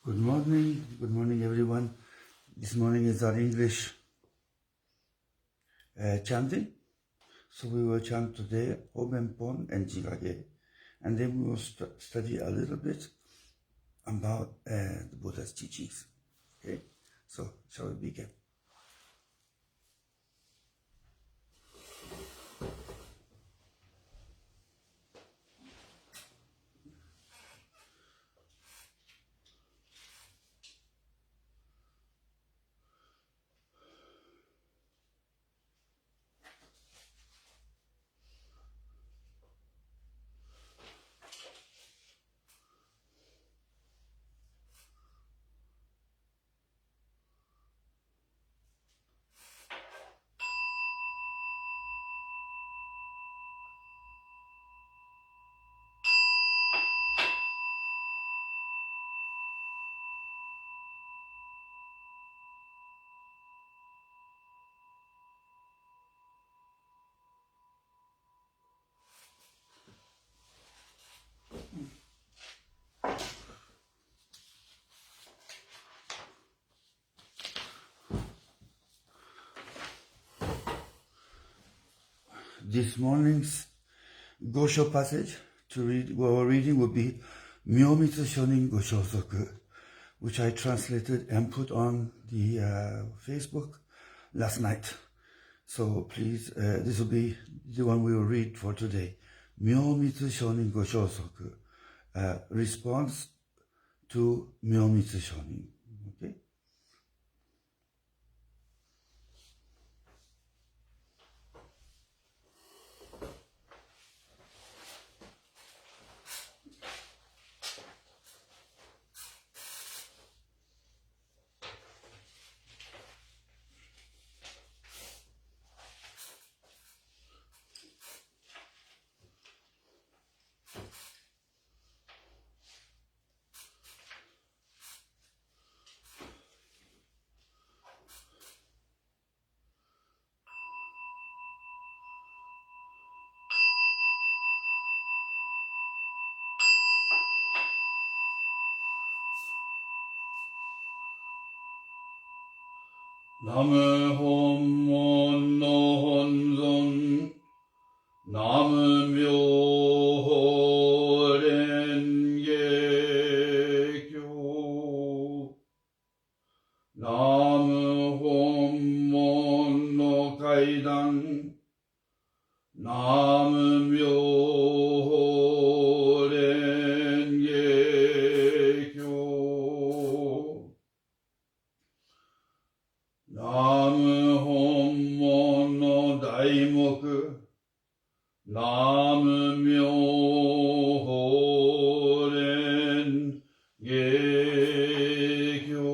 Good morning everyone. This morning is our English chanting. So we will chant today bunbō and jigage. And then we will study a little bit about the Buddha's teachings. Okay, so shall we begin? This morning's Gosho passage to read, our reading will be Myōmitsu Shōnin Goshosoku, which I translated and put on the Facebook last night. So please, this will be the one we will read for today. Myōmitsu Shōnin Goshosoku, response to Myōmitsu Shōnin. Okay? Namu Honmon no Honzon, Namu Myoho Renge Kyo, Namu Honmon no Kaidan, Namu Myoho Renge Kyo, Namu Honmon no Daimoku, Namu Myoho Renge Kyo.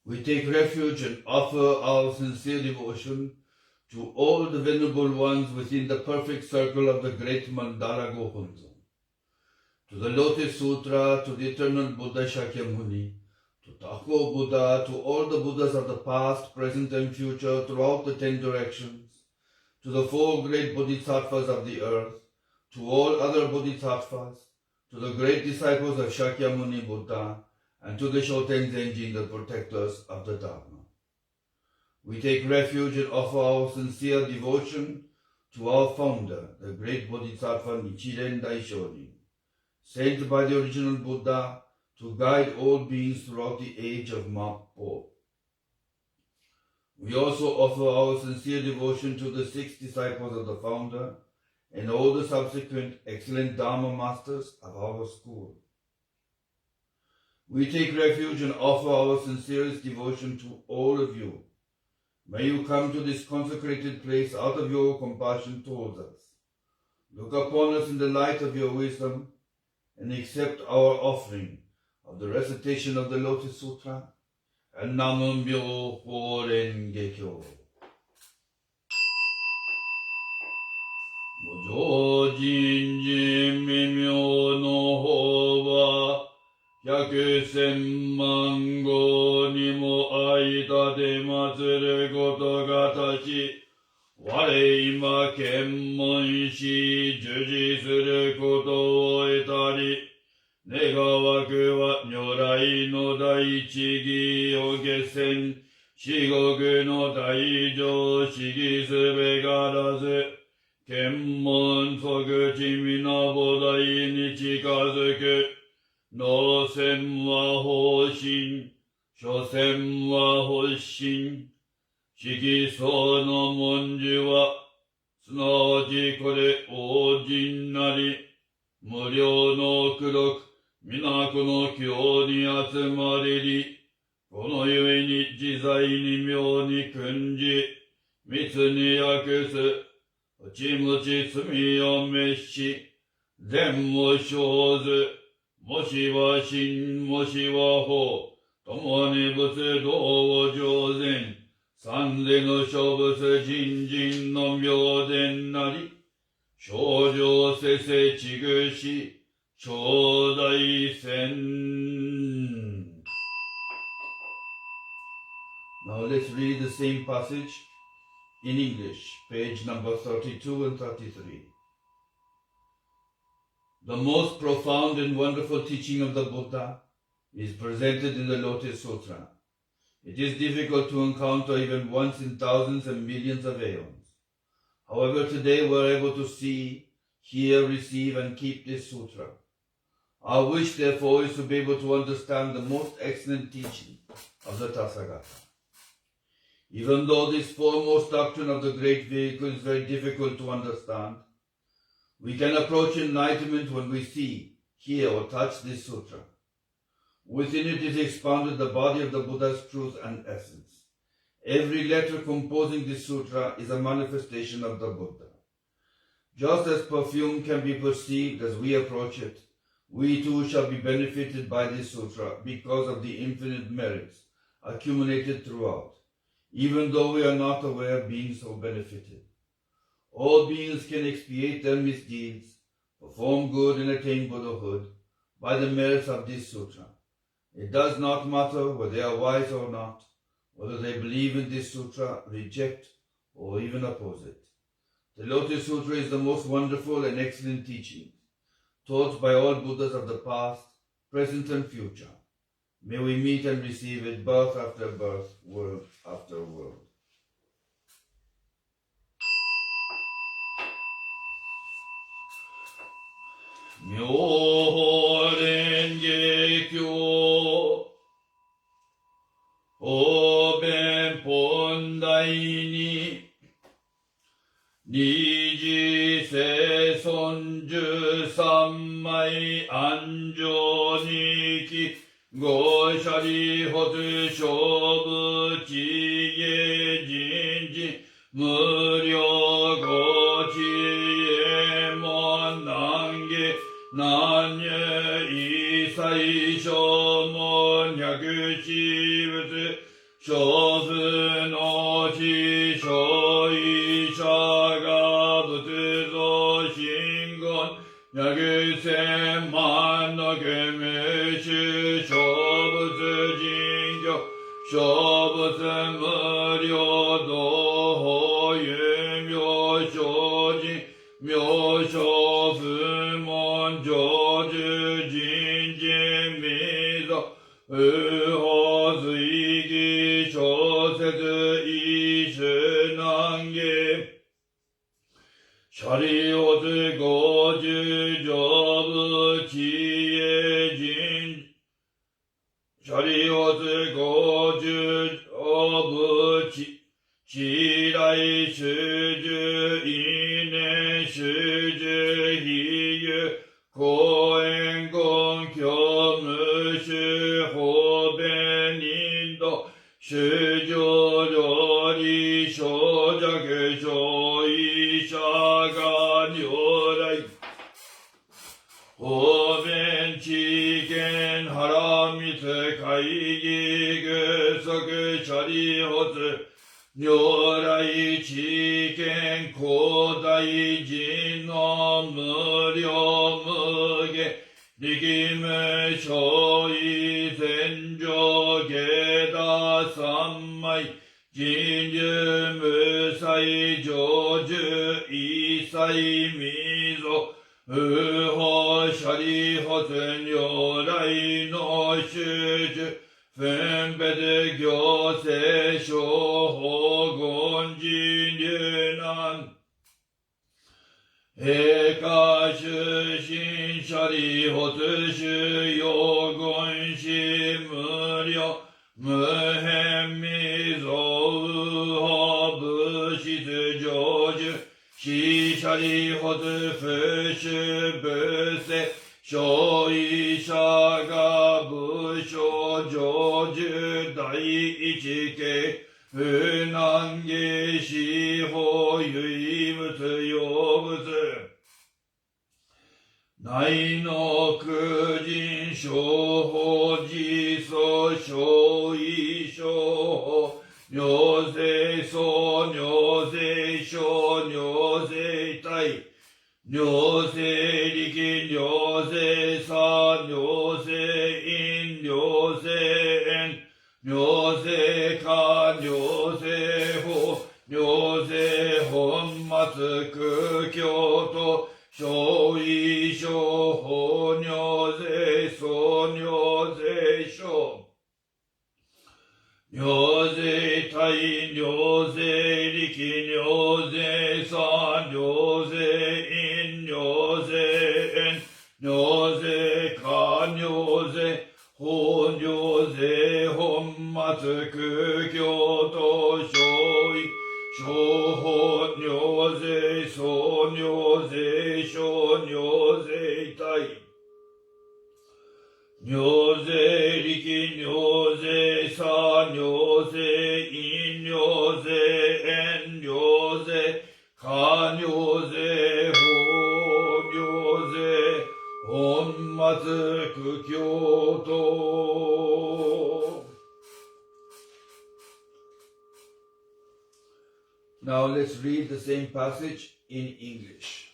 We take refuge and offer our sincere devotion to all the venerable ones within the perfect circle of the great Mandala Gohonzo, to the Lotus Sutra, to the eternal Buddha Shakyamuni, to Tako Buddha, to all the Buddhas of the past, present and future throughout the 10 directions, to the 4 great Bodhisattvas of the earth, to all other Bodhisattvas, to the great disciples of Shakyamuni Buddha, and to the Shoten Zenjin, the protectors of the Dharma. We take refuge and offer our sincere devotion to our founder, the great Bodhisattva Nichiren Daishōnin, sent by the original Buddha to guide all beings throughout the age of Mappo. We also offer our sincere devotion to the 6 disciples of the founder and all the subsequent excellent Dharma masters of our school. We take refuge and offer our sincerest devotion to all of you. May you come to this consecrated place out of your compassion towards us. Look upon us in the light of your wisdom and accept our offering of the recitation of the Lotus Sutra and bunbō Rengekyo. 無常人人未妙の方は百千万号にも間で祀ることがたし、我今検問し従事することを得たり、願わくは如来の第一義を決戦、至極の大乗思議すべからず、検問即地Minobu大に近づく。能戦は方針、所詮は発心、色相の文殊は、すなわちこれ王人なり、無料の功徳、皆この経に集まれり、このゆえに自在に妙に訓じ、密に訳す、内持ち罪を滅し、善を生ず、もしは真、もしは法、共に仏道を上善、三世の諸仏人人の妙伝なり、正常せせちぐし、頂戴戦。Now let's read the same passage in English, page number 32 and 33. The most profound and wonderful teaching of the Buddha is presented in the Lotus Sutra. It is difficult to encounter even once in thousands and millions of aeons. However, today we are able to see, hear, receive, and keep this sutra. Our wish, therefore, is to be able to understand the most excellent teaching of the Tathagata. Even though this foremost doctrine of the great vehicle is very difficult to understand, we can approach enlightenment when we see, hear, or touch this sutra. Within it is expounded the body of the Buddha's truth and essence. Every letter composing this sutra is a manifestation of the Buddha. Just as perfume can be perceived as we approach it, we too shall be benefited by this sutra because of the infinite merits accumulated throughout, even though we are not aware of being so benefited. All beings can expiate their misdeeds, perform good and attain Buddhahood by the merits of this sutra. It does not matter whether they are wise or not, whether they believe in this sutra, reject, or even oppose it. The Lotus Sutra is the most wonderful and excellent teaching, taught by all Buddhas of the past, present, and future. May we meet and receive it birth after birth, world after world. Myo-renge-kyo Oben pondai ni Niji se sonju sammai anjo niki Goshari hotu shobu chige jinji Muryo gochi emon nange Nanye isai shomo nyakuchi butsu Shofu no chi shoi shaga butsu zo shingon Nyakusen man no kemushu shobutsu jingyo Shobutsu muryo doho yumyo shojin Myō fumon joju jinjin mizo Uho zuigi shosetsu ishu nange Shariotsu goju jobu chiye jin Shariotsu goju jobu chirai shuju ine shuju hiyu koen gon kyo mushu hoben indo shuju yori shojaku shoi shaga nyorai hoben chiken haramitsu kaigi gusoku sharihotsu Nyorai chiken kodai jin no muryo muge Rikimu shoi zenjo geda sammai Jinju musai joju isai mizo Uho sharihotsu nyorai no shuju Funbed gyose shoho gonjin yunan Eka shushin sharihotu shuyo gonshi muryo Muhen mizo uho bushizu joju Shi sharihotu fushu buse Shoi shaga busho joju 第一系不難下司法唯物用物内の苦人商法自訴小異商法尿税相尿税小尿税体尿税力尿税差尿税因尿税縁尿税下尿税法尿税本末空教と小異商法尿税相尿税小尿税体尿税力尿税差尿税因尿税縁尿税下尿税法尿税本末空教と小異小法尿税相尿税小尿税体尿税力尿税差尿税因尿税縁尿税下尿税法尿税本末空教と。Now let's read the same passage in English.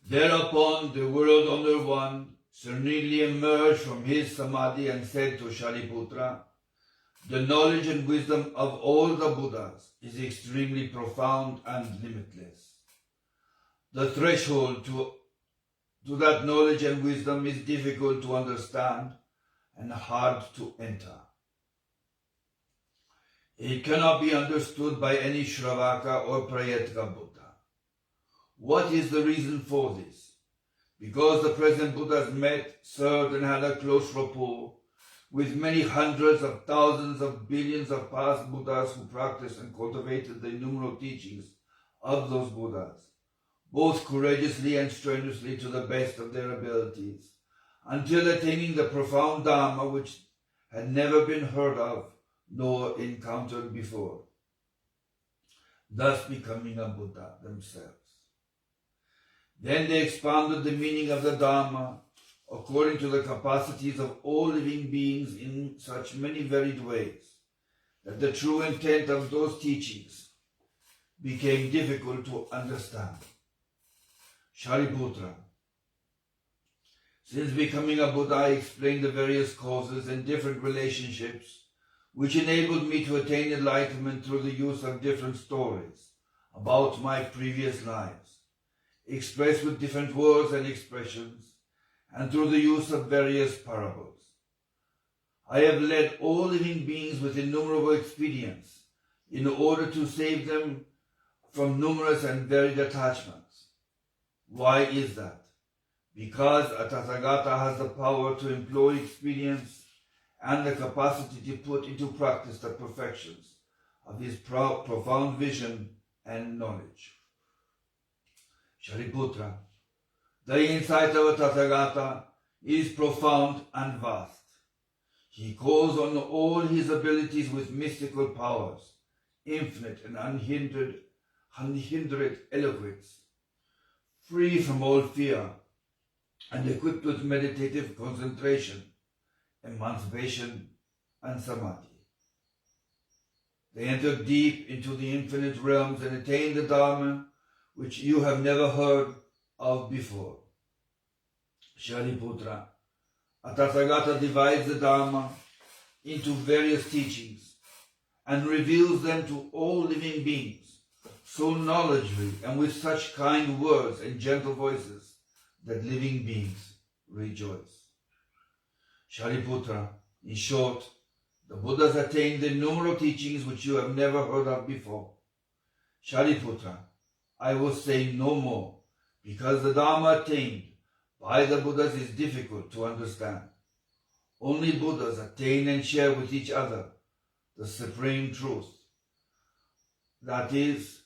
Thereupon the world honored one serenely emerged from his samadhi and said to Shariputra, the knowledge and wisdom of all the Buddhas is extremely profound and limitless. The threshold to that knowledge and wisdom is difficult to understand and hard to enter. It cannot be understood by any Shravaka or Prayetka Buddha. What is the reason for this? Because the present Buddhas met, served and had a close rapport with many hundreds of thousands of billions of past Buddhas who practiced and cultivated the innumerable teachings of those Buddhas, both courageously and strenuously to the best of their abilities, until attaining the profound Dharma which had never been heard of nor encountered before, thus becoming a Buddha themselves. Then they expounded the meaning of the Dharma according to the capacities of all living beings in such many varied ways that the true intent of those teachings became difficult to understand. Shariputra, since becoming a Buddha, I explained the various causes and different relationships which enabled me to attain enlightenment through the use of different stories about my previous lives, expressed with different words and expressions, and through the use of various parables. I have led all living beings with innumerable expedients in order to save them from numerous and varied attachments. Why is that? Because a Tathagata has the power to employ expedients and the capacity to put into practice the perfections of his profound vision and knowledge. Shariputra, the insight of a Tathagata is profound and vast. He calls on all his abilities with mystical powers, infinite and unhindered eloquence, free from all fear, and equipped with meditative concentration, emancipation, and samadhi. They enter deep into the infinite realms and attain the Dharma which you have never heard of before. Shariputra, a Tathagata divides the Dharma into various teachings and reveals them to all living beings so knowledgeably and with such kind words and gentle voices that living beings rejoice. Shariputra, in short, the Buddhas attained the innumerable teachings which you have never heard of before. Shariputra, I will say no more, because the Dharma attained by the Buddhas is difficult to understand. Only Buddhas attain and share with each other the supreme truth. That is,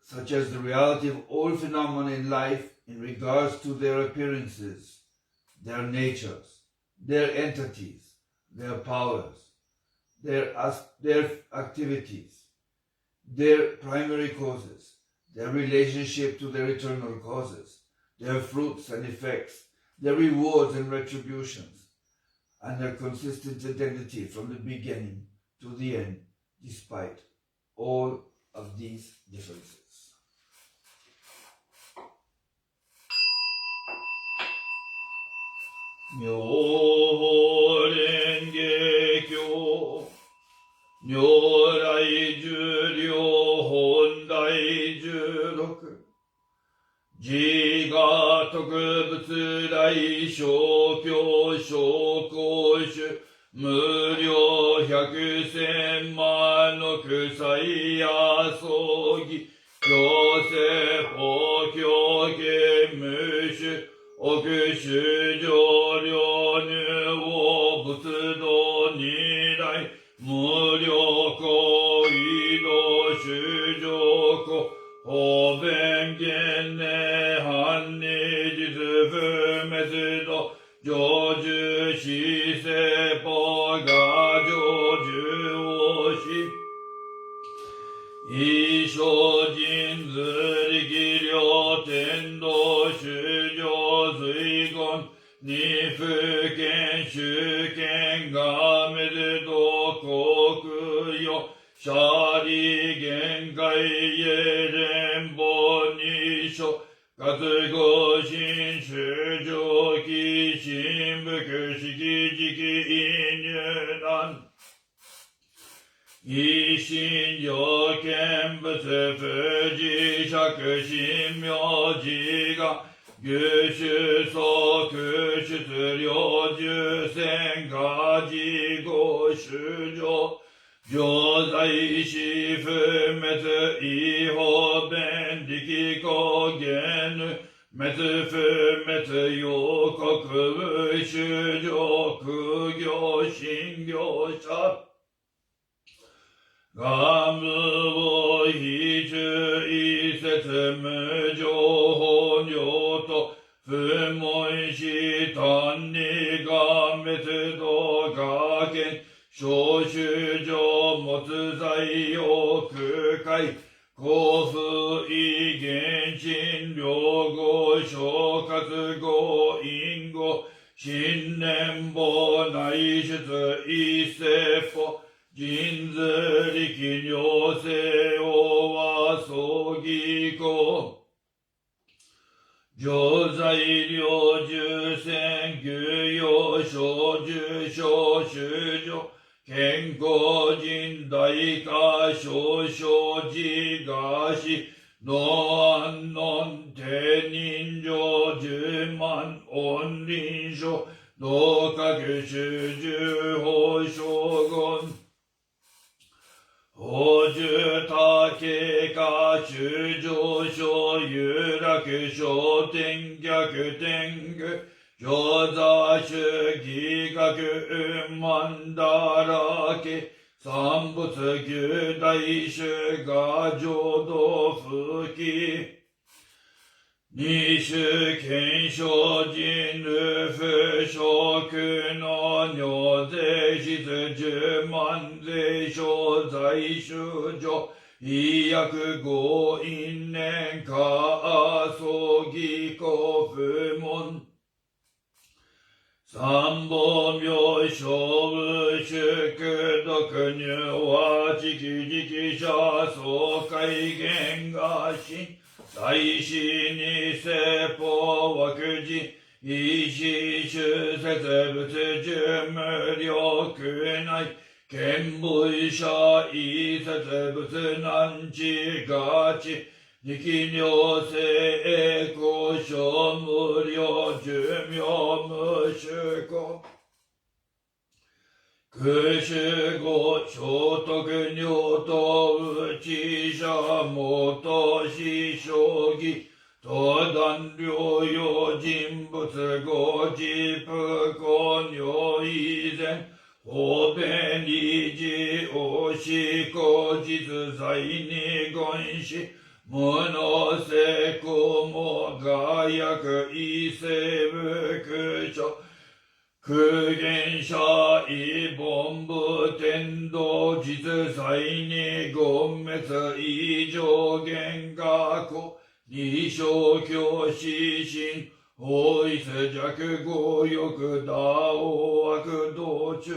such as the reality of all phenomena in life in regards to their appearances, their natures, their entities, their powers, their activities, their primary causes, their relationship to their eternal causes, their fruits and effects, their rewards and retributions, and their consistent identity from the beginning to the end, despite all of these differences. 妙法蓮華経如来十両本第十六自我特物大小教小公主無量百千万の苦祭や葬儀行政法教権無種奥主上領入を仏道二来無量行為道主上公法弁言念反に実不滅度成就死世法が成就をし一生人図力量天道主上随言二不見主権がめでど国よシャリ限界へ連邦二所活合心主上記神仏式時期入難一心上見物不自釈神明寺が具種即出領十戦が自合主上常在死不滅違法弁力公言滅不滅予告主上苦行信行者が無を非中一節無情法領と不問し単にが滅度が見小衆上持在を空海幸福意現賃両語小活語因語新年簿内出一世法人図力行政王は葬儀公常在領十戦具用小重小衆上健康人大化少々自我しノアンノン定人上十万恩臨書同格主従法将軍法寿多経過中上昇有楽昇天逆天具上座主義学万だらけ三仏九大衆が浄土復帰二種検証人類不職の尿税質十万税商財修上医薬合因年下葬儀公不問三宝妙勝負宿毒入和直直者総会言がし大師に説法枠寺一子主説仏十無量空内見聞者一説仏難知ガチ力量性交渉無量寿命無種故空主語聖徳尿と内者元師将棋登壇療養人物語自不公尿以前法弁理事王子公実在に言し無の成功も外役異性仏書空言者異本部天道実際に言滅異常言学理想教指針法律弱語欲打王悪道中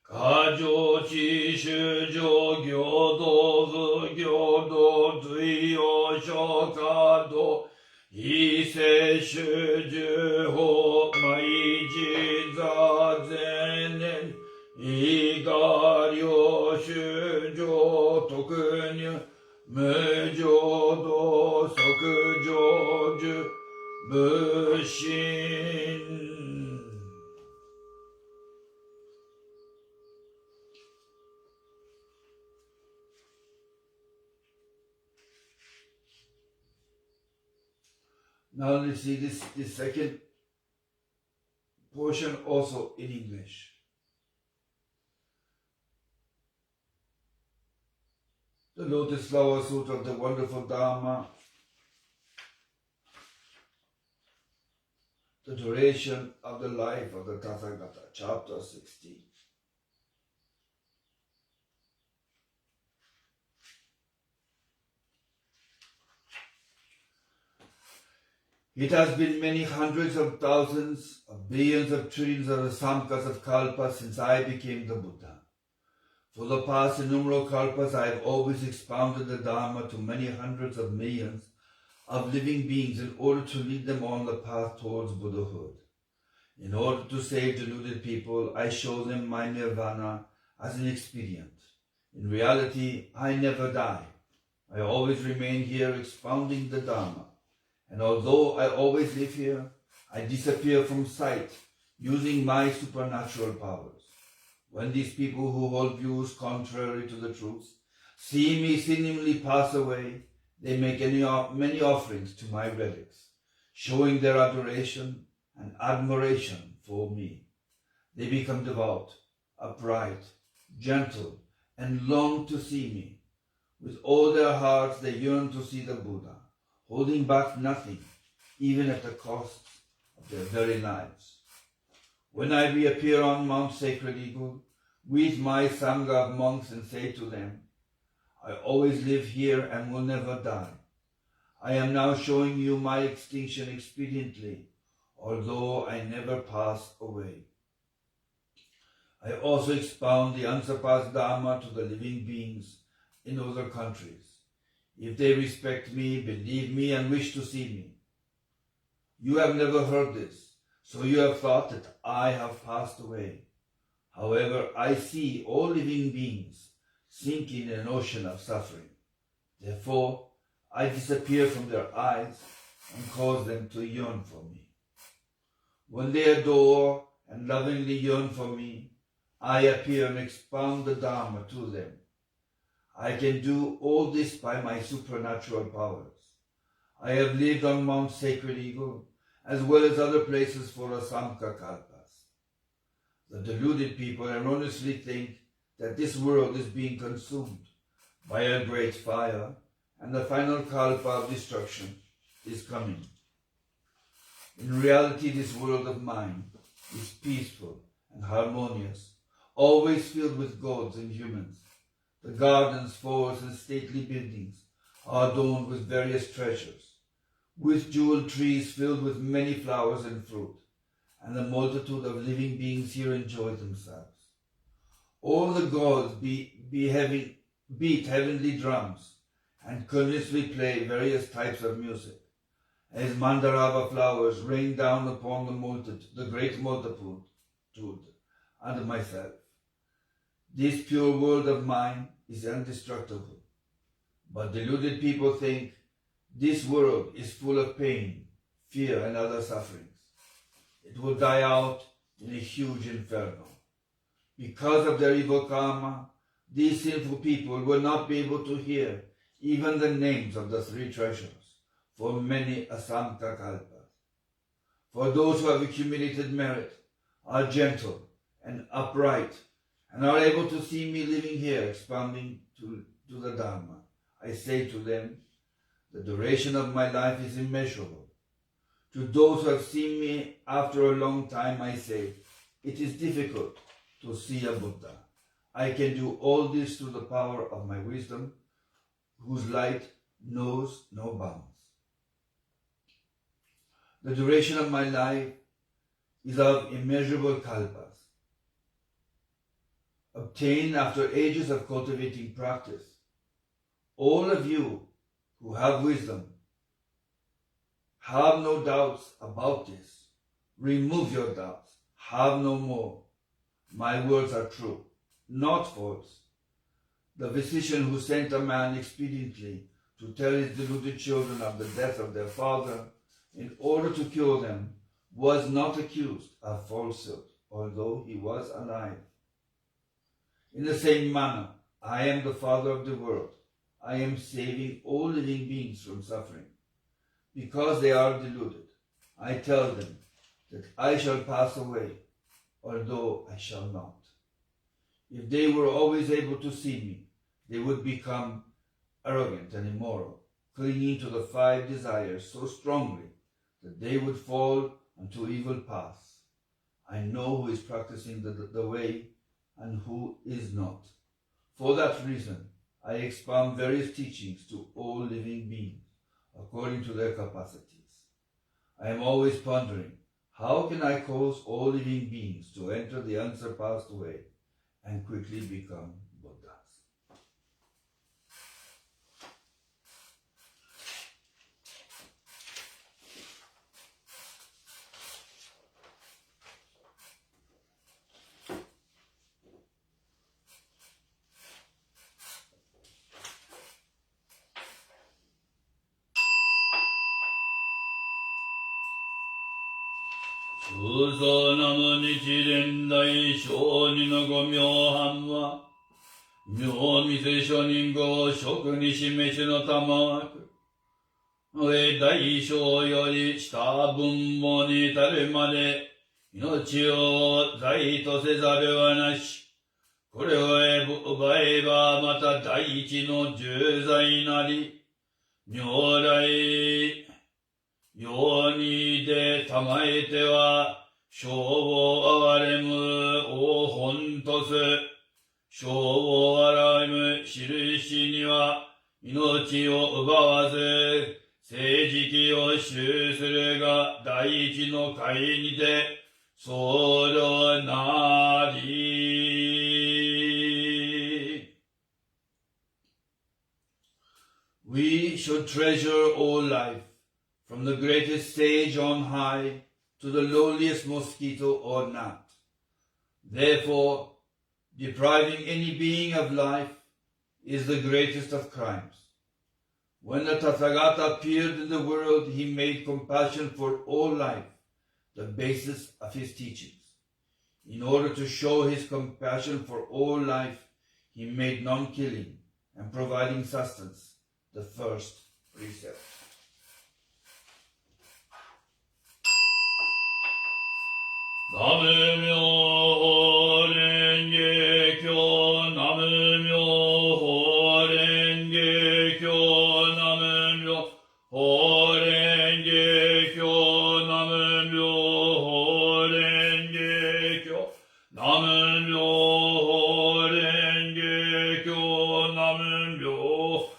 過剰知修上行道図行道随用書家道異性主従法毎時座前年異我領修上特入無常道即成就無心Now let's see this second portion also in English. The Lotus Flower Sutra of the Wonderful Dharma, the duration of the life of the Tathagata, chapter 16. It has been many hundreds of thousands, of billions of trillions of samkas of kalpas since I became the Buddha. For the past innumerable kalpas, I have always expounded the Dharma to many hundreds of millions of living beings in order to lead them on the path towards Buddhahood. In order to save deluded people, I show them my nirvana as an expedient. In reality, I never die. I always remain here expounding the Dharma. And although I always live here, I disappear from sight using my supernatural powers. When these people who hold views contrary to the truth see me seemingly pass away, they make many offerings to my relics, showing their adoration and admiration for me. They become devout, upright, gentle, and long to see me. With all their hearts they yearn to see the Buddha, holding back nothing, even at the cost of their very lives. When I reappear on Mount Sacred Eagle, with my Sangha of monks and say to them, I always live here and will never die. I am now showing you my extinction expediently, although I never pass away. I also expound the unsurpassed Dharma to the living beings in other countries. If they respect me, believe me, and wish to see me. You have never heard this, so you have thought that I have passed away. However, I see all living beings sinking in an ocean of suffering. Therefore, I disappear from their eyes and cause them to yearn for me. When they adore and lovingly yearn for me, I appear and expound the Dharma to them. I can do all this by my supernatural powers. I have lived on Mount Sacred Eagle, as well as other places for Asamka Kalpas. The deluded people erroneously think that this world is being consumed by a great fire, and the final Kalpa of destruction is coming. In reality, this world of mine is peaceful and harmonious, always filled with gods and humans. The gardens, forests, and stately buildings are adorned with various treasures, with jeweled trees filled with many flowers and fruit, and the multitude of living beings here enjoy themselves. All the gods beat heavenly drums and continuously play various types of music, as mandarava flowers rain down upon the great multitude and myself. This pure world of mine is indestructible, but deluded people think this world is full of pain, fear, and other sufferings. It will die out in a huge inferno. Because of their evil karma, these sinful people will not be able to hear even the names of the three treasures for many asamka kalpas. For those who have accumulated merit, are gentle and upright, and are able to see me living here expounding to the Dharma, I say to them, the duration of my life is immeasurable. To those who have seen me after a long time, I say, it is difficult to see a Buddha. I can do all this through the power of my wisdom, whose light knows no bounds. The duration of my life is of immeasurable kalpas, obtained after ages of cultivating practice. All of you who have wisdom, have no doubts about this. Remove your doubts. Have no more. My words are true, not false. The physician who sent a man expediently to tell his deluded children of the death of their father in order to cure them was not accused of falsehood, although he was alive. In the same manner, I am the Father of the world. I am saving all living beings from suffering. Because they are deluded, I tell them that I shall pass away, although I shall not. If they were always able to see me, they would become arrogant and immoral, clinging to the 5 desires so strongly that they would fall onto evil paths. I know who is practicing the way and who is not. For that reason, I expound various teachings to all living beings, according to their capacities. I am always pondering, how can I cause all living beings to enter the unsurpassed way and quickly become Buddhas? JūzaiナムNichiren Daishōninのご名範は、妙密上人御消息に示しの玉く、上大聖より下bunbōに至るまで命を財とせざるはなし。これを奪えばまた第一の重罪なり。如来世に出でては生をあわれむを本とす。生をあわれむしるしには命を奪わず施食を修するが第一の戒にて候なり。We should treasure all life, from the greatest sage on high to the lowliest mosquito or gnat. Therefore, depriving any being of life is the greatest of crimes. When the Tathagata appeared in the world, he made compassion for all life the basis of his teachings. In order to show his compassion for all life, he made non-killing and providing sustenance the first precept. Namu-myoho renge kyo, Namu-myoho renge kyo, Namu-myoho renge kyo, Namu-myoho renge kyo, Namu-myoho renge kyo, Namu-myoho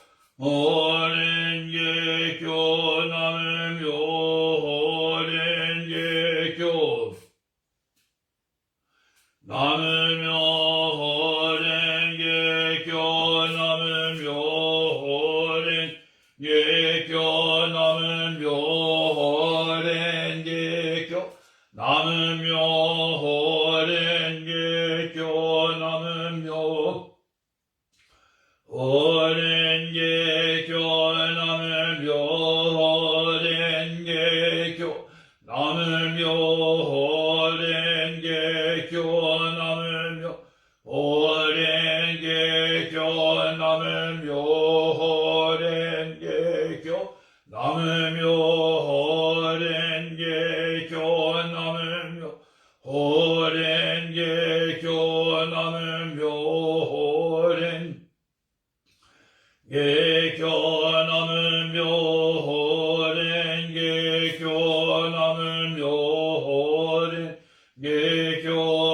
renge kyo, Namu-myoho renge kyo. Namu-myoho renge kyo, Namu-myoho renge kyo, Namu-myoho renge kyo, Namu-myoho renge kyo, Namu-myoho renge kyo, Namu-myoho renge kyo, Namu-myoho renge kyo, Namu-myoho renge kyo, Namu-myoho renge kyo, Namu-myoho renge kyo, Namu-myoho renge kyo, Namu-myoho renge kyo, Namu-myoho renge kyo,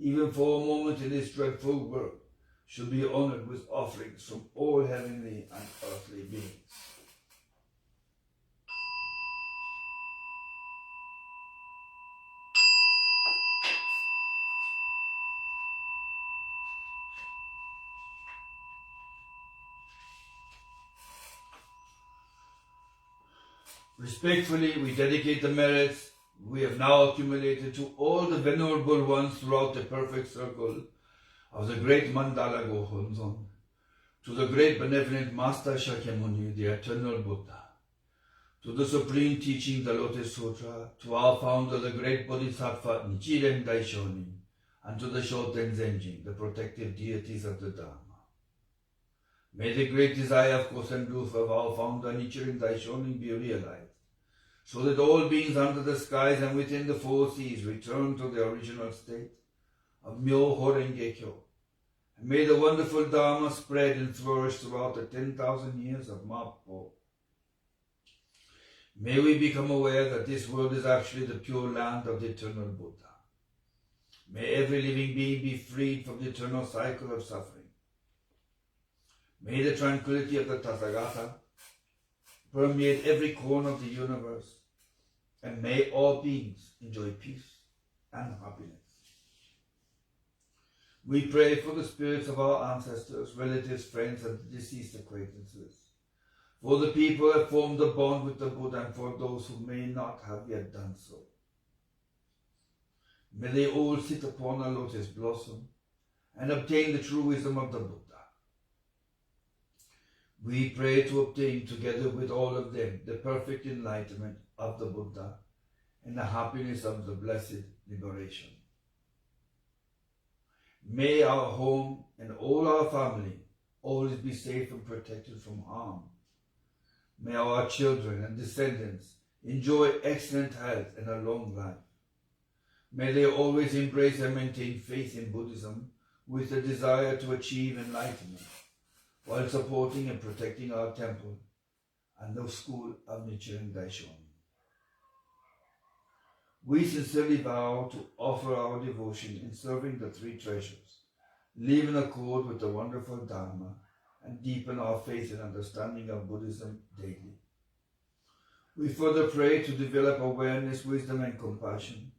even for a moment in this dreadful world, should be honored with offerings from all heavenly and earthly beings. Respectfully, we dedicate the merits we have now accumulated to all the venerable ones throughout the perfect circle of the great Mandala Gohonzon, to the great benevolent Master Shakyamuni, the eternal Buddha, to the supreme teaching, the Lotus Sutra, to our founder, the great Bodhisattva Nichiren Daishōnin, and to the Shoten Zenjin, the protective deities of the Dharma. May the great desire of course and truth of our founder Nichiren Daishōnin be realized, so that all beings under the skies and within the four seas return to their original state of Myoho Renge Kyo. And may the wonderful Dharma spread and flourish throughout the 10,000 years of Mappo. May we become aware that this world is actually the pure land of the eternal Buddha. May every living being be freed from the eternal cycle of suffering. May the tranquility of the Tathagata permeate every corner of the universe, and may all beings enjoy peace and happiness. We pray for the spirits of our ancestors, relatives, friends, and deceased acquaintances, for the people who have formed a bond with the Buddha, and for those who may not have yet done so. May they all sit upon a lotus blossom and obtain the true wisdom of the Buddha. We pray to obtain, together with all of them, the perfect enlightenment of the Buddha and the happiness of the blessed liberation. May our home and all our family always be safe and protected from harm. May our children and descendants enjoy excellent health and a long life. May they always embrace and maintain faith in Buddhism with a desire to achieve enlightenment, while supporting and protecting our temple and the school of Nichiren Daishōnin. We sincerely vow to offer our devotion in serving the three treasures, live in accord with the wonderful Dharma, and deepen our faith and understanding of Buddhism daily. We further pray to develop awareness, wisdom, and compassion,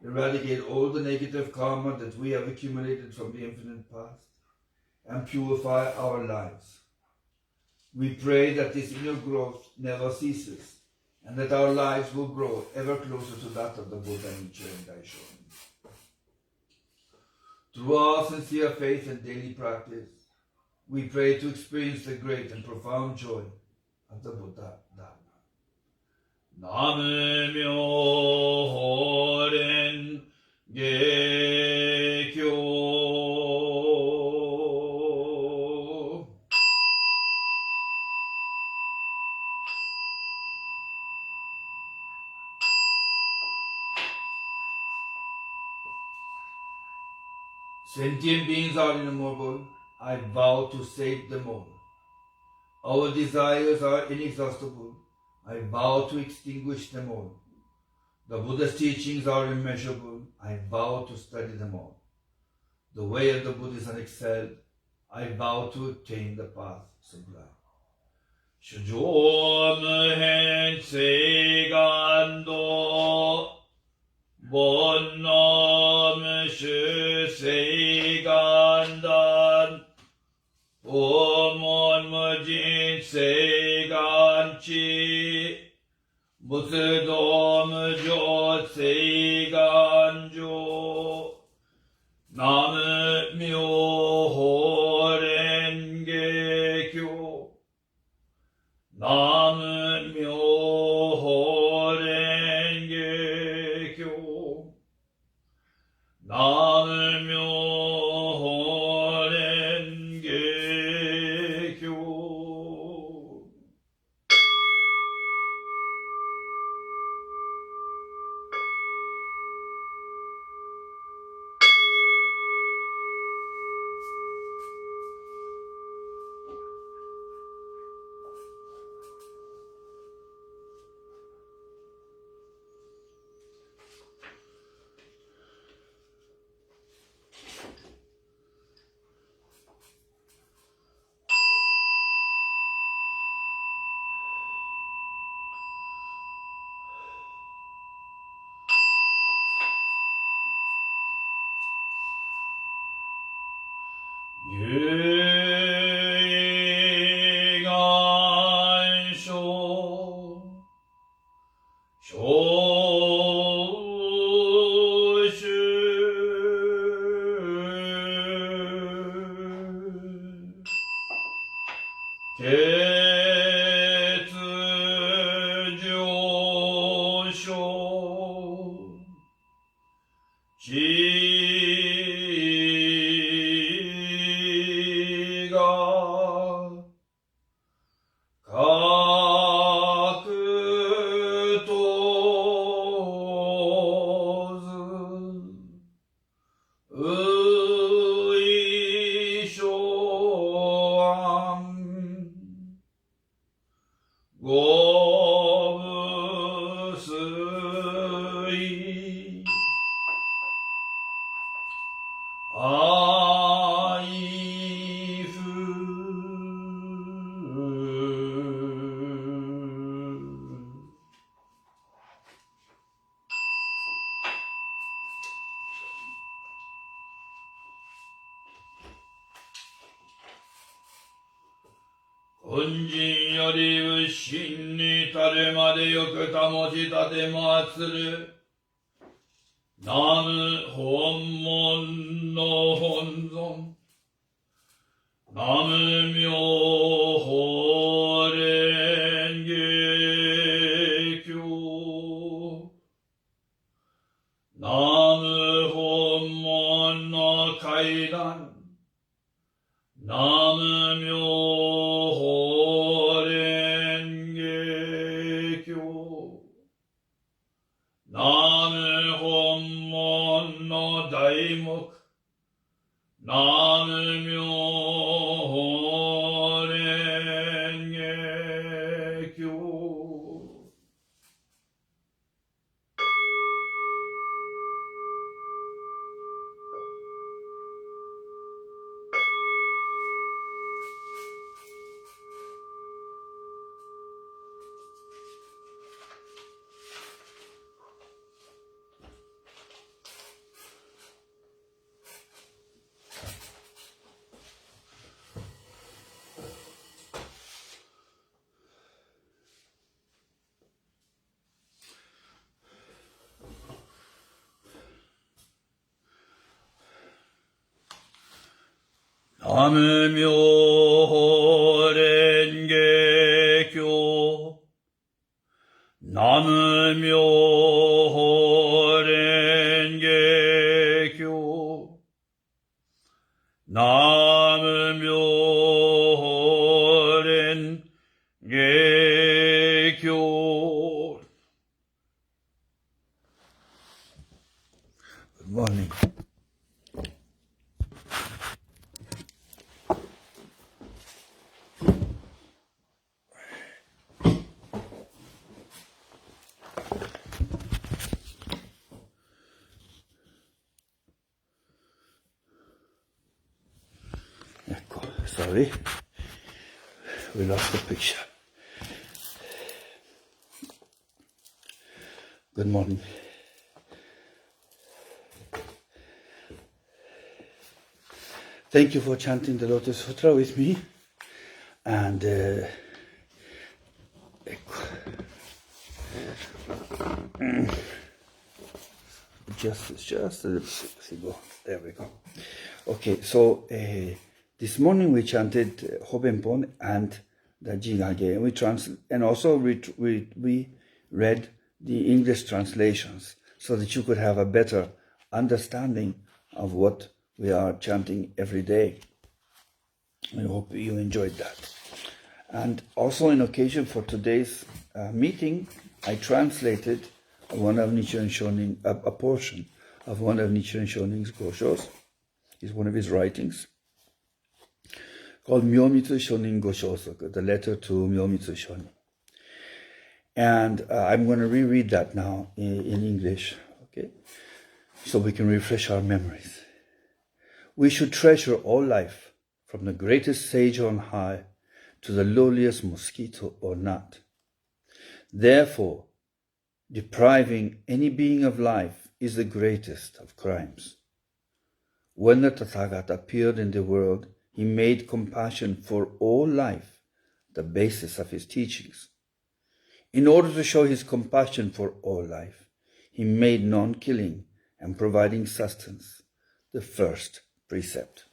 eradicate all the negative karma that we have accumulated from the infinite past, and purify our lives. We pray that this inner growth never ceases, and that our lives will grow ever closer to that of the Buddha Nichiren Daishōnin. Through our sincere faith and daily practice, we pray to experience the great and profound joy of the Buddha Dharma. Namu Myoho Renge Kyo. Sentient beings are innumerable. I vow to save them all. Our desires are inexhaustible. I vow to extinguish them all. The Buddha's teachings are immeasurable. I vow to study them all. The way of the Buddha is unexcelled. I vow to attain the path sublime. Shujom hen seigando Bonnam shu seigandan Omon mujin seiganchi Butsedom jot seiganjo Nam myoho renge kyo Nam myoho renge kyo Nam myoho renge kyo. 入願書召集欠上昇地が格とずういしょあんごぶすいあいふ本人より仏心に至るまでよく保ち立てまつる南無本門の本尊南無妙法蓮華経南無本門の階段南無妙法蓮華経南無本門の題目南無妙法蓮華経南無妙法蓮華経南無妙法蓮華経南無妙法蓮華経 Good morning. Sorry, we lost the picture. Good morning. Thank you for chanting the Lotus Sutra with me. And just a little bit ago. There we go. Okay, so this morning we chanted Hobenpon and the Jigage. And also we read the English translations so that you could have a better understanding of what we are chanting every day. I hope you enjoyed that. And also in occasion for today's meeting, I translated one of Nichiren Shonin, a portion of one of Nichiren Shonin's Goshos. It's one of his writings called Myōmitsu Shōnin Goshosoku, the letter to Myōmitsu Shōnin. And I'm going to reread that now in English, okay? So we can refresh our memories. We should treasure all life, from the greatest sage on high to the lowliest mosquito or gnat. Therefore, depriving any being of life is the greatest of crimes. When the Tathagata appeared in the world, he made compassion for all life the basis of his teachings. In order to show his compassion for all life, he made non-killing and providing sustenance the first precept.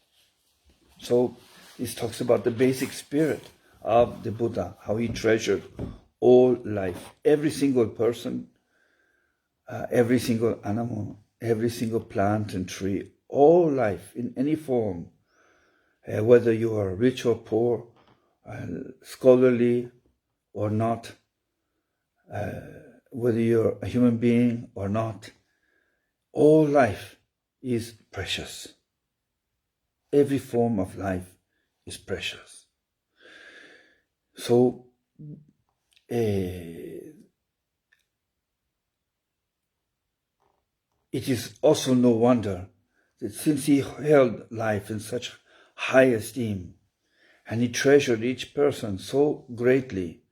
So this talks about the basic spirit of the Buddha, how he treasured all life, every single person, every single animal, every single plant and tree, all life in any form, whether you are rich or poor, scholarly or not, whether you're a human being or not, all life is precious. Every form of life is precious. So, it is also no wonder that since he held life in such high esteem, and he treasured each person so greatly,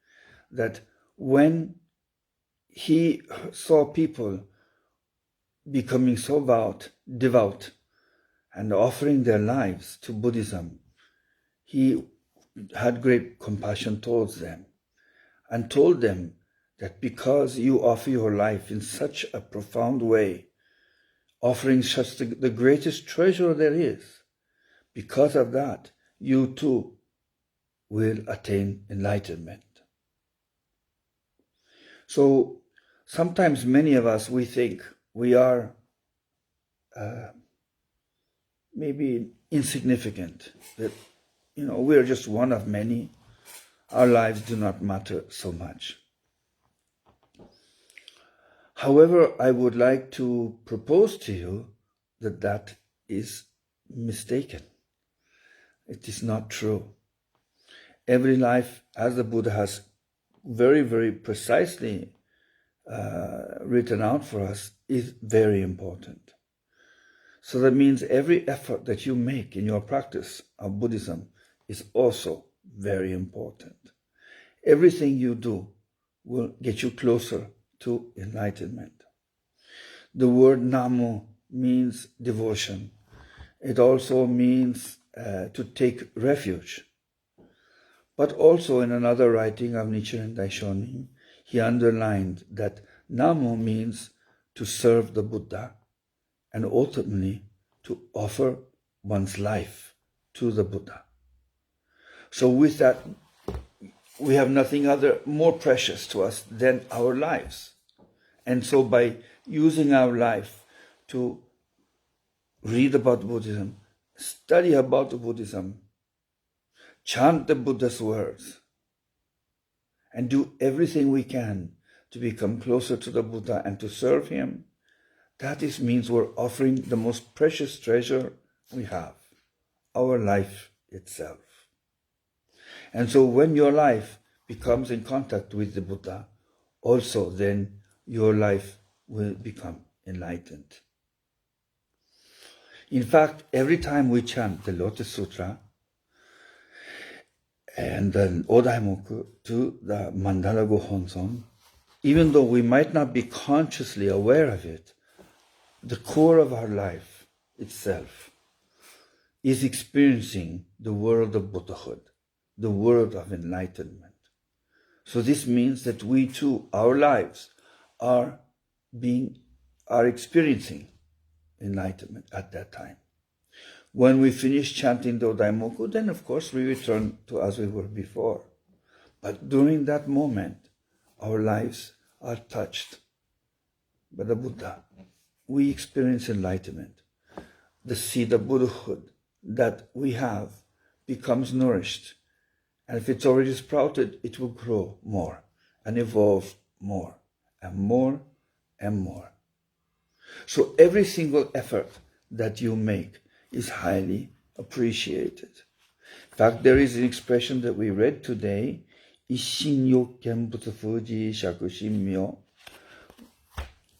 that when he saw people becoming so devout, and offering their lives to Buddhism, he had great compassion towards them, and told them that because you offer your life in such a profound way, offering such the greatest treasure there is, because of that, you too will attain enlightenment. So sometimes many of us, we think we are maybe insignificant, that we are just one of many. Our lives do not matter so much. However, I would like to propose to you that that is mistaken. It is not true. Every life, as the Buddha has very, very precisely written out for us, is very important. So that means every effort that you make in your practice of Buddhism is also very important. Everything you do will get you closer to enlightenment. The word Namu means devotion. It also means to take refuge. But also in another writing of Nichiren Daishōnin, he underlined that Namu means to serve the Buddha, and ultimately to offer one's life to the Buddha. So with that, we have nothing more precious to us than our lives. And so by using our life to read about Buddhism, study about Buddhism, chant the Buddha's words, and do everything we can to become closer to the Buddha and to serve him, that means we're offering the most precious treasure we have, our life itself. And so when your life becomes in contact with the Buddha, also then your life will become enlightened. In fact, every time we chant the Lotus Sutra and the Odaimoku to the Mandala Gohonzon, even though we might not be consciously aware of it, the core of our life itself is experiencing the world of Buddhahood, the world of enlightenment. So this means that we too, our lives, are experiencing enlightenment at that time. When we finish chanting the Odaimoku, then of course we return to as we were before. But during that moment, our lives are touched by the Buddha. We experience enlightenment. The seed of Buddhahood that we have becomes nourished. And if it's already sprouted, it will grow more and evolve more and more and more. So every single effort that you make is highly appreciated. In fact, there is an expression that we read today, Isshin yokken butsu fuji shaku shinmyo.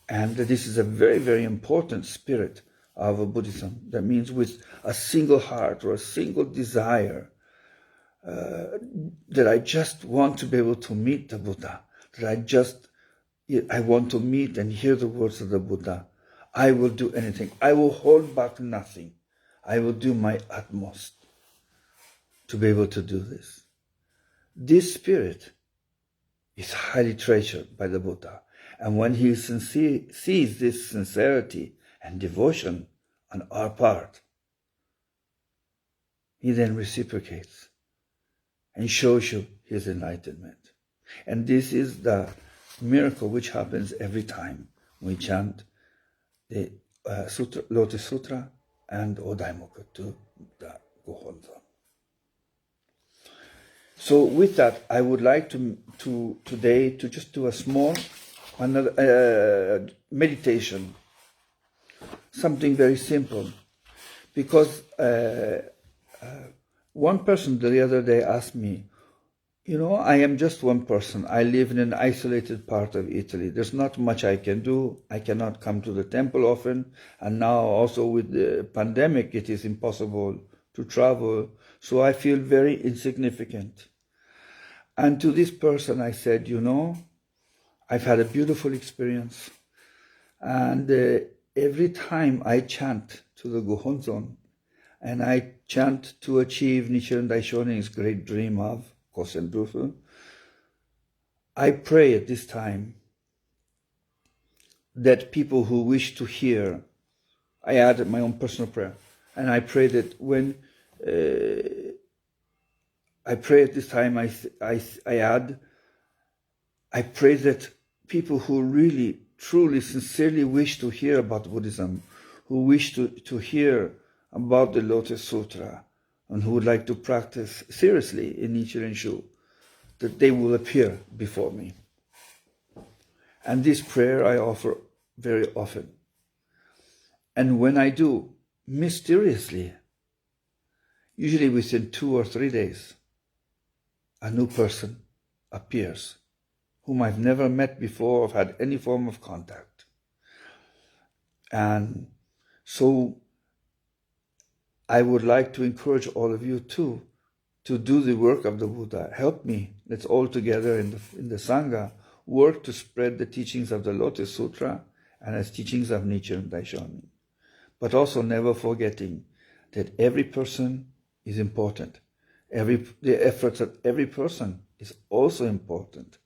And this is a very, very important spirit of Buddhism. That means with a single heart or a single desire, that I just want to be able to meet the Buddha, that I want to meet and hear the words of the Buddha. I will do anything. I will hold back nothing. I will do my utmost. to be able to do this. This spirit is highly treasured by the Buddha. And when he sees this sincerity and devotion on our part, he then reciprocates and shows you his enlightenment. And this is the miracle which happens every time we chant the Lotus Sutra and Odaimoku to the Gohonzon. So with that, I would like to today to just do a small meditation, something very simple, because one person the other day asked me, I am just one person. I live in an isolated part of Italy. There's not much I can do. I cannot come to the temple often. And now also with the pandemic, it is impossible to travel. So I feel very insignificant. And to this person I said, I've had a beautiful experience. And every time I chant to the Gohonzon, and I chant to achieve Nichiren Daishōnin's great dream of Kosen Bufu, I pray at this time that people who wish to hear, I added my own personal prayer, and I pray that when I pray at this time, I pray that people who really, truly, sincerely wish to hear about Buddhism, who wish to hear about the Lotus Sutra, and who would like to practice seriously in Nichiren Shu, that they will appear before me. And this prayer I offer very often. And when I do, mysteriously, usually within 2 or 3 days, a new person appears, whom I've never met before or had any form of contact. And so I would like to encourage all of you too to do the work of the Buddha. Help me. Let's all together in the Sangha work to spread the teachings of the Lotus Sutra and as teachings of Nichiren Daishōnin. But also never forgetting that every person is important. The efforts of every person is also important.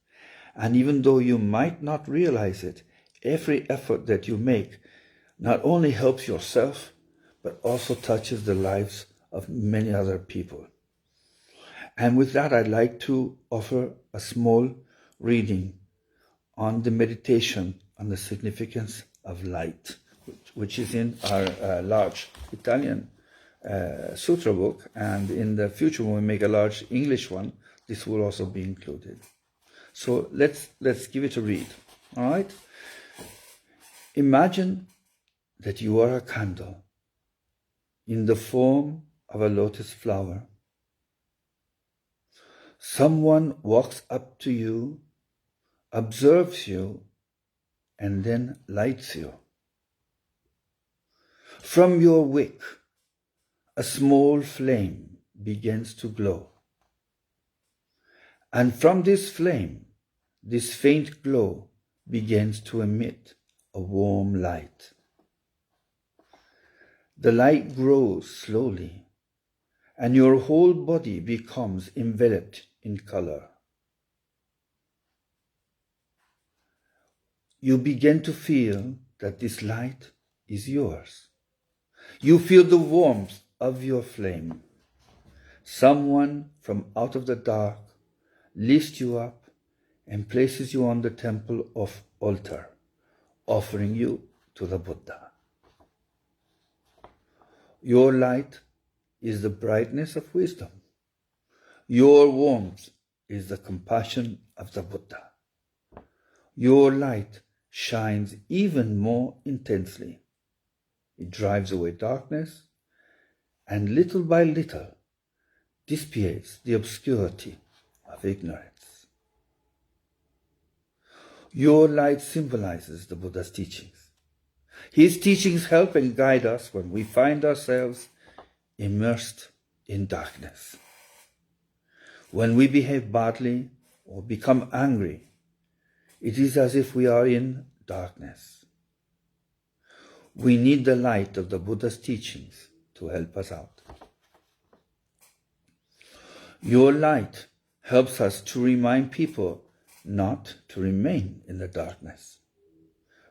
And even though you might not realize it, every effort that you make not only helps yourself, but also touches the lives of many other people. And with that, I'd like to offer a small reading on the meditation on the significance of light, which is in our large Italian sutra book, and in the future when we make a large English one, this will also be included. So let's give it a read. All right? Imagine that you are a candle in the form of a lotus flower. Someone walks up to you, observes you, and then lights you. From your wick, a small flame begins to glow. And from this flame, this faint glow begins to emit a warm light. The light grows slowly, and your whole body becomes enveloped in color. You begin to feel that this light is yours. You feel the warmth of your flame. Someone from out of the dark lifts you up and places you on the temple of altar, offering you to the Buddha. Your light is the brightness of wisdom. Your warmth is the compassion of the Buddha. Your light shines even more intensely. It drives away darkness and little by little dissipates the obscurity of ignorance. Your light symbolizes the Buddha's teachings. His teachings help and guide us when we find ourselves immersed in darkness. When we behave badly or become angry, it is as if we are in darkness. We need the light of the Buddha's teachings to help us out. Your light helps us to remind people not to remain in the darkness,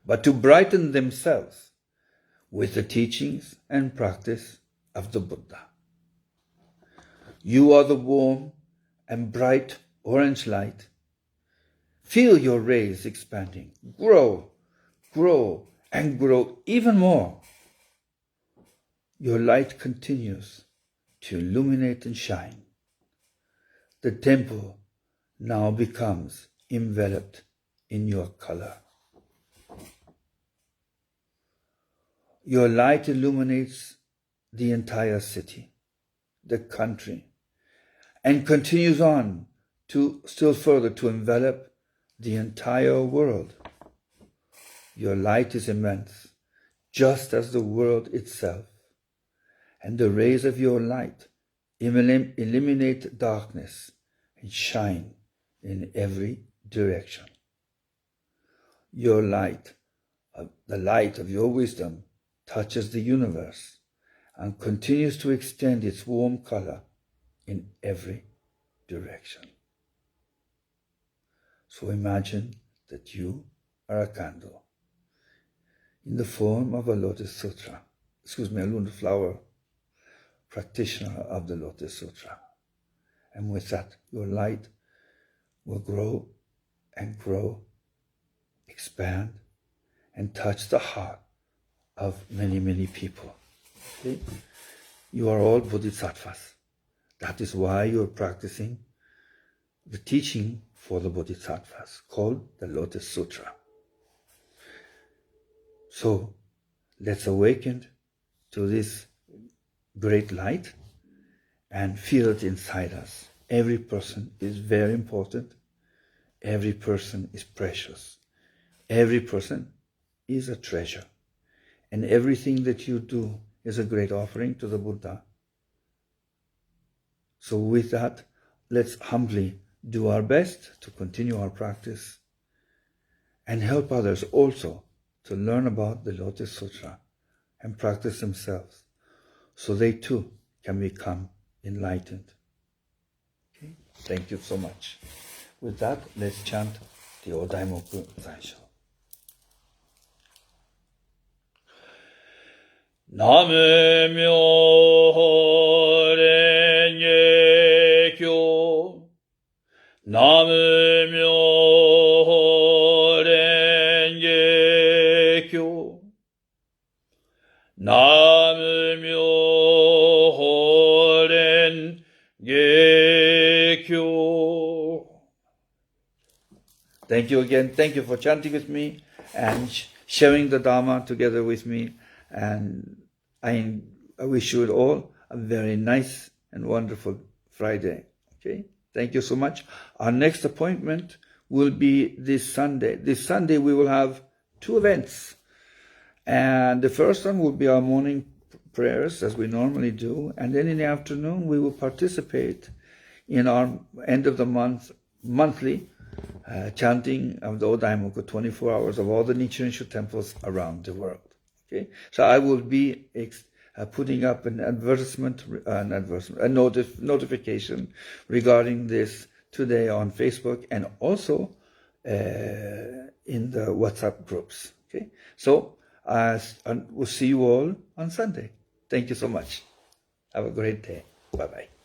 but to brighten themselves with the teachings and practice of the Buddha. You are the warm and bright orange light. Feel your rays expanding. Grow, grow, and grow even more. Your light continues to illuminate and shine. The temple now becomes enveloped in your color. Your light illuminates the entire city, the country, and continues on to still further to envelop the entire world. Your light is immense, just as the world itself, and the rays of your light eliminate darkness and shine in every direction. Your light, the light of your wisdom, touches the universe and continues to extend its warm color in every direction. So imagine that you are a candle in the form of a Lotus Sutra, a lunar flower practitioner of the Lotus Sutra. And with that, your light will grow and grow, expand, and touch the heart of many, many people. Okay? You are all bodhisattvas. That is why you are practicing the teaching for the bodhisattvas, called the Lotus Sutra. So, let's awaken to this great light and feel it inside us. Every person is very important. Every person is precious. Every person is a treasure. And everything that you do is a great offering to the Buddha. So with that, let's humbly do our best to continue our practice and help others also to learn about the Lotus Sutra and practice themselves so they too can become enlightened. Okay? Thank you so much. With that, let's chant the Odaimoku Daishō. Namu myo renge kyo. Namu myo renge kyo. Namu myo renge kyo. Thank you again. Thank you for chanting with me and sharing the Dharma together with me. And I wish you all a very nice and wonderful Friday. Okay? Thank you so much. Our next appointment will be this Sunday. This Sunday we will have two events. And the first one will be our morning prayers, as we normally do. And then in the afternoon we will participate in our end of the month, monthly chanting of the Odaimoku, 24 hours of all the Nichiren Daishō temples around the world. Okay, so I will be putting up a notification regarding this today on Facebook and also in the WhatsApp groups. Okay, so we'll see you all on Sunday. Thank you so much. Have a great day. Bye-bye.